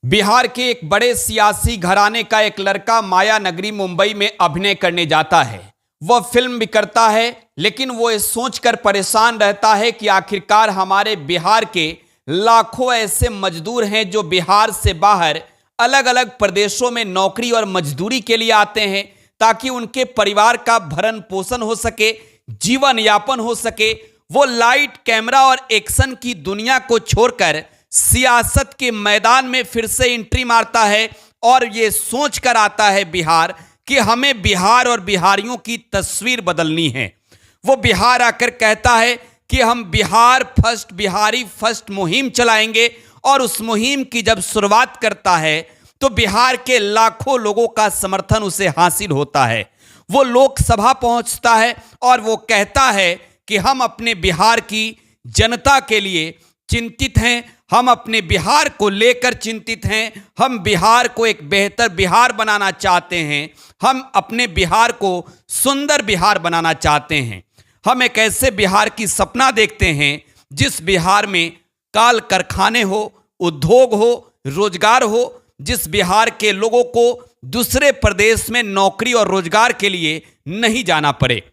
बिहार के एक बड़े सियासी घराने का एक लड़का माया नगरी मुंबई में अभिनय करने जाता है। वह फिल्म भी करता है, लेकिन वो ये सोचकर परेशान रहता है कि आखिरकार हमारे बिहार के लाखों ऐसे मजदूर हैं जो बिहार से बाहर अलग अलग प्रदेशों में नौकरी और मजदूरी के लिए आते हैं, ताकि उनके परिवार का भरण पोषण हो सके, जीवन यापन हो सके। वो लाइट, कैमरा और एक्शन की दुनिया को छोड़कर सियासत के मैदान में फिर से एंट्री मारता है और ये सोच कर आता है बिहार कि हमें बिहार और बिहारियों की तस्वीर बदलनी है। वो बिहार आकर कहता है कि हम बिहार फर्स्ट, बिहारी फर्स्ट मुहिम चलाएंगे, और उस मुहिम की जब शुरुआत करता है तो बिहार के लाखों लोगों का समर्थन उसे हासिल होता है। वो लोकसभा पहुंचता है और वो कहता है कि हम अपने बिहार की जनता के लिए चिंतित हैं, हम अपने बिहार को लेकर चिंतित हैं, हम बिहार को एक बेहतर बिहार बनाना चाहते हैं, हम अपने बिहार को सुंदर बिहार बनाना चाहते हैं। हम एक ऐसे बिहार की सपना देखते हैं जिस बिहार में काल कारखाने हो, उद्योग हो, रोजगार हो, जिस बिहार के लोगों को दूसरे प्रदेश में नौकरी और रोजगार के लिए नहीं जाना पड़े।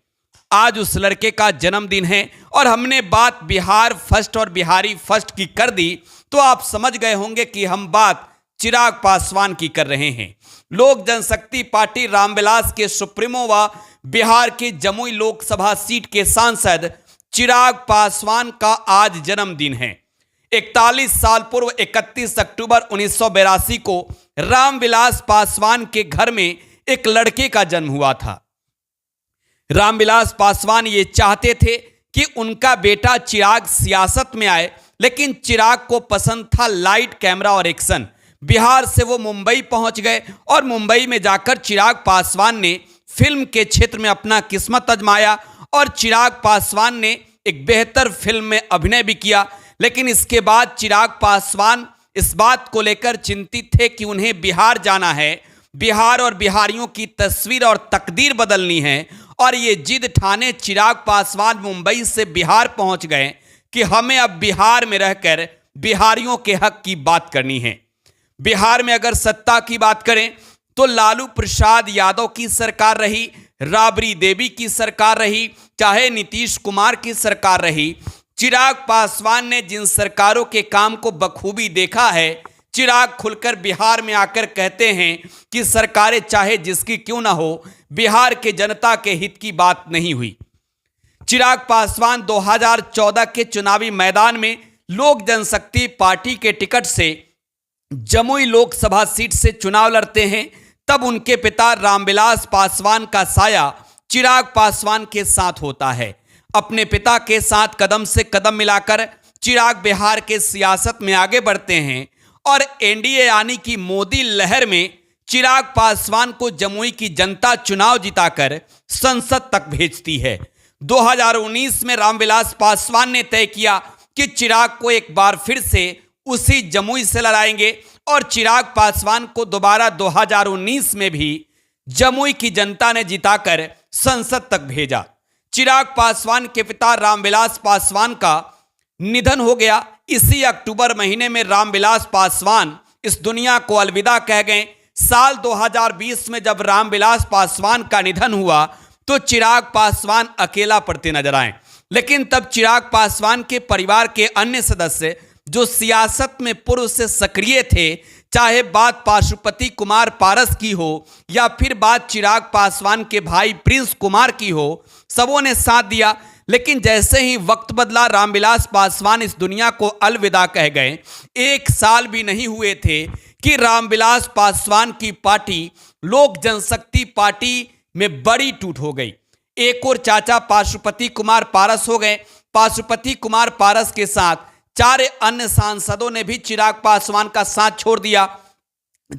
आज उस लड़के का जन्मदिन है और हमने बात बिहार फर्स्ट और बिहारी फर्स्ट की कर दी, तो आप समझ गए होंगे कि हम बात चिराग पासवान की कर रहे हैं। लोक जनशक्ति पार्टी रामविलास के सुप्रीमो व बिहार के जमुई लोकसभा सीट के सांसद चिराग पासवान का आज जन्मदिन है। 41 साल पूर्व 31 अक्टूबर 1982 को रामविलास पासवान के घर में एक लड़के का जन्म हुआ था। रामविलास पासवान ये चाहते थे कि उनका बेटा चिराग सियासत में आए, लेकिन चिराग को पसंद था लाइट, कैमरा और एक्शन। बिहार से वो मुंबई पहुंच गए और मुंबई में जाकर चिराग पासवान ने फिल्म के क्षेत्र में अपना किस्मत आजमाया और चिराग पासवान ने एक बेहतर फिल्म में अभिनय भी किया। लेकिन इसके बाद चिराग पासवान इस बात को लेकर चिंतित थे कि उन्हें बिहार जाना है, बिहार और बिहारियों की तस्वीर और तकदीर बदलनी है, और ये जिद ठाने चिराग पासवान मुंबई से बिहार पहुंच गए कि हमें अब बिहार में रहकर बिहारियों के हक की बात करनी है। बिहार में अगर सत्ता की बात करें तो लालू प्रसाद यादव की सरकार रही, राबड़ी देवी की सरकार रही, चाहे नीतीश कुमार की सरकार रही, चिराग पासवान ने जिन सरकारों के काम को बखूबी देखा है, चिराग खुलकर बिहार में आकर कहते हैं कि सरकारें चाहे जिसकी क्यों ना हो, बिहार के जनता के हित की बात नहीं हुई। चिराग पासवान 2014 के चुनावी मैदान में लोक जनशक्ति पार्टी के टिकट से जमुई लोकसभा सीट से चुनाव लड़ते हैं। तब उनके पिता रामविलास पासवान का साया चिराग पासवान के साथ होता है। अपने पिता के साथ कदम से कदम मिलाकर चिराग बिहार के सियासत में आगे बढ़ते हैं और एनडीए यानी कि मोदी लहर में चिराग पासवान को जमुई की जनता चुनाव जिताकर संसद तक भेजती है। 2019 में रामविलास पासवान ने तय किया कि चिराग को एक बार फिर से उसी जमुई से लड़ाएंगे, और चिराग पासवान को दोबारा 2019 में भी जमुई की जनता ने जिताकर संसद तक भेजा। चिराग पासवान के पिता रामविलास पासवान का निधन हो गया। इसी अक्टूबर महीने में रामविलास पासवान इस दुनिया को अलविदा कह गए। साल 2020 में जब रामविलास पासवान का निधन हुआ तो चिराग पासवान अकेला पड़ते नजर आए, लेकिन तब चिराग पासवान के परिवार के अन्य सदस्य जो सियासत में पूर्व से सक्रिय थे, चाहे बात पाशुपति कुमार पारस की हो या फिर बात चिराग पासवान के भाई प्रिंस कुमार की हो, सबों ने साथ दिया। लेकिन जैसे ही वक्त बदला, रामविलास पासवान इस दुनिया को अलविदा कह गए। 1 साल भी नहीं हुए थे कि रामविलास पासवान की पार्टी लोक जनशक्ति पार्टी में बड़ी टूट हो गई। एक और चाचा पाशुपति कुमार पारस हो गए। पाशुपति कुमार पारस के साथ 4 अन्य सांसदों ने भी चिराग पासवान का साथ छोड़ दिया।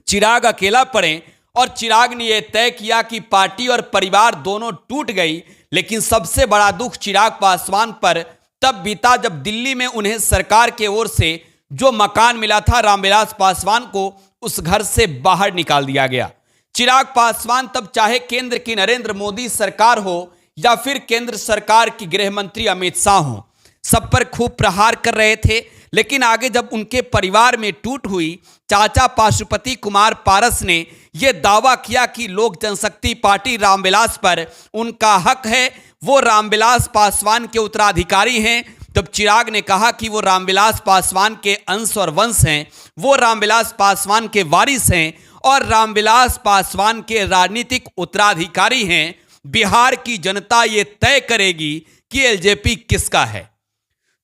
चिराग अकेला पड़े और चिराग ने यह तय किया कि पार्टी और परिवार दोनों टूट गई। लेकिन सबसे बड़ा दुख चिराग पासवान पर तब बीता जब दिल्ली में उन्हें सरकार की ओर से जो मकान मिला था, रामविलास पासवान को उस घर से बाहर निकाल दिया गया। चिराग पासवान तब चाहे केंद्र की नरेंद्र मोदी सरकार हो या फिर केंद्र सरकार की गृह मंत्री अमित शाह हो, सब पर खूब प्रहार कर रहे थे, लेकिन आगे जब उनके परिवार में टूट हुई, चाचा पाशुपति कुमार पारस ने यह दावा किया कि लोक जनशक्ति पार्टी रामविलास पर उनका हक है, वो रामविलास पासवान के उत्तराधिकारी हैं। तब चिराग ने कहा कि वो रामविलास पासवान के अंश और वंश हैं, वो रामविलास पासवान के वारिस हैं और रामविलास पासवान के राजनीतिक उत्तराधिकारी हैं। बिहार की जनता ये तय करेगी कि एलजेपी किसका है।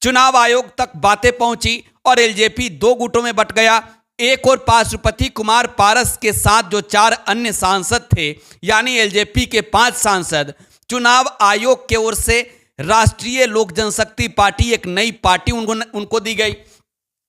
चुनाव आयोग तक बातें पहुंची और एलजेपी दो गुटों में बंट गया। एक और पाशुपति कुमार पारस के साथ जो 4 अन्य सांसद थे, यानी एलजेपी के 5 सांसद, चुनाव आयोग की ओर से राष्ट्रीय लोक जनशक्ति पार्टी, एक नई पार्टी उनको दी गई।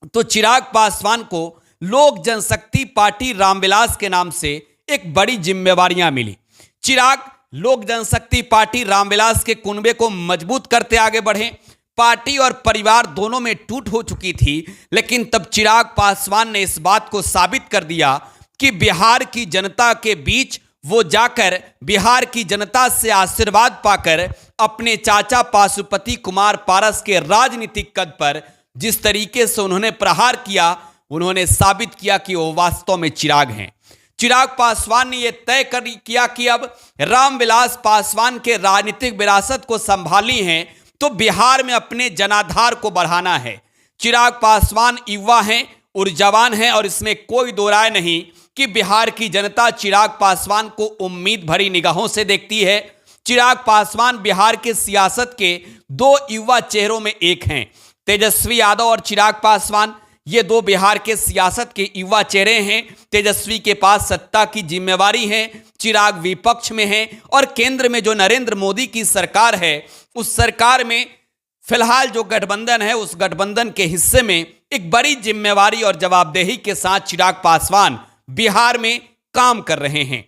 तो चिराग पासवान को लोक जनशक्ति पार्टी रामविलास के नाम से एक बड़ी जिम्मेवारियां मिली। चिराग लोक जनशक्ति पार्टी रामविलास के कुनबे को मजबूत करते आगे बढ़े। पार्टी और परिवार दोनों में टूट हो चुकी थी, लेकिन तब चिराग पासवान ने इस बात को साबित कर दिया कि बिहार की जनता के बीच वो जाकर बिहार की जनता से आशीर्वाद पाकर अपने चाचा पाशुपति कुमार पारस के राजनीतिक कद पर जिस तरीके से उन्होंने प्रहार किया, उन्होंने साबित किया कि वो वास्तव में चिराग हैं। चिराग पासवान ने यह तय किया कि अब रामविलास पासवान के राजनीतिक विरासत को संभाली है तो बिहार में अपने जनाधार को बढ़ाना है। चिराग पासवान युवा हैं, ऊर्जावान हैं और इसमें कोई दो राय नहीं कि बिहार की जनता चिराग पासवान को उम्मीद भरी निगाहों से देखती है। चिराग पासवान बिहार के सियासत के 2 युवा चेहरों में एक हैं। तेजस्वी यादव और चिराग पासवान, ये 2 बिहार के सियासत के युवा चेहरे हैं। तेजस्वी के पास सत्ता की जिम्मेवारी है, चिराग विपक्ष में है और केंद्र में जो नरेंद्र मोदी की सरकार है, उस सरकार में फिलहाल जो गठबंधन है, उस गठबंधन के हिस्से में एक बड़ी जिम्मेवारी और जवाबदेही के साथ चिराग पासवान बिहार में काम कर रहे हैं।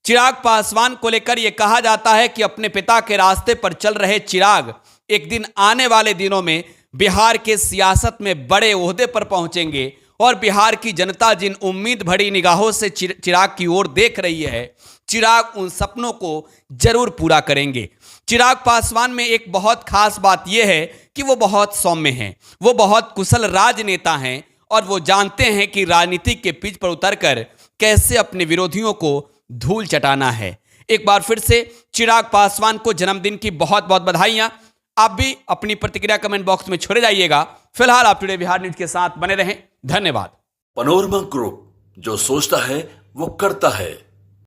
चिराग पासवान को लेकर यह कहा जाता है कि अपने पिता के रास्ते पर चल रहे चिराग एक दिन आने वाले दिनों में बिहार के सियासत में बड़े ओहदे पर पहुंचेंगे और बिहार की जनता जिन उम्मीद भरी निगाहों से चिराग की ओर देख रही है, चिराग उन सपनों को जरूर पूरा करेंगे। चिराग पासवान में एक बहुत खास बात यह है कि वो बहुत सौम्य हैं, वो बहुत कुशल राजनेता हैं और वो जानते हैं कि राजनीति के पिच पर उतरकर कैसे अपने विरोधियों को धूल चटाना है। एक बार फिर से चिराग पासवान को जन्मदिन की बहुत बहुत बधाइयां। आप भी अपनी प्रतिक्रिया कमेंट बॉक्स में छोड़े जाइएगा। फिलहाल आप टुडे बिहार न्यूज के साथ बने रहें। धन्यवाद। पैनोरमा ग्रुप, जो सोचता है वो करता है।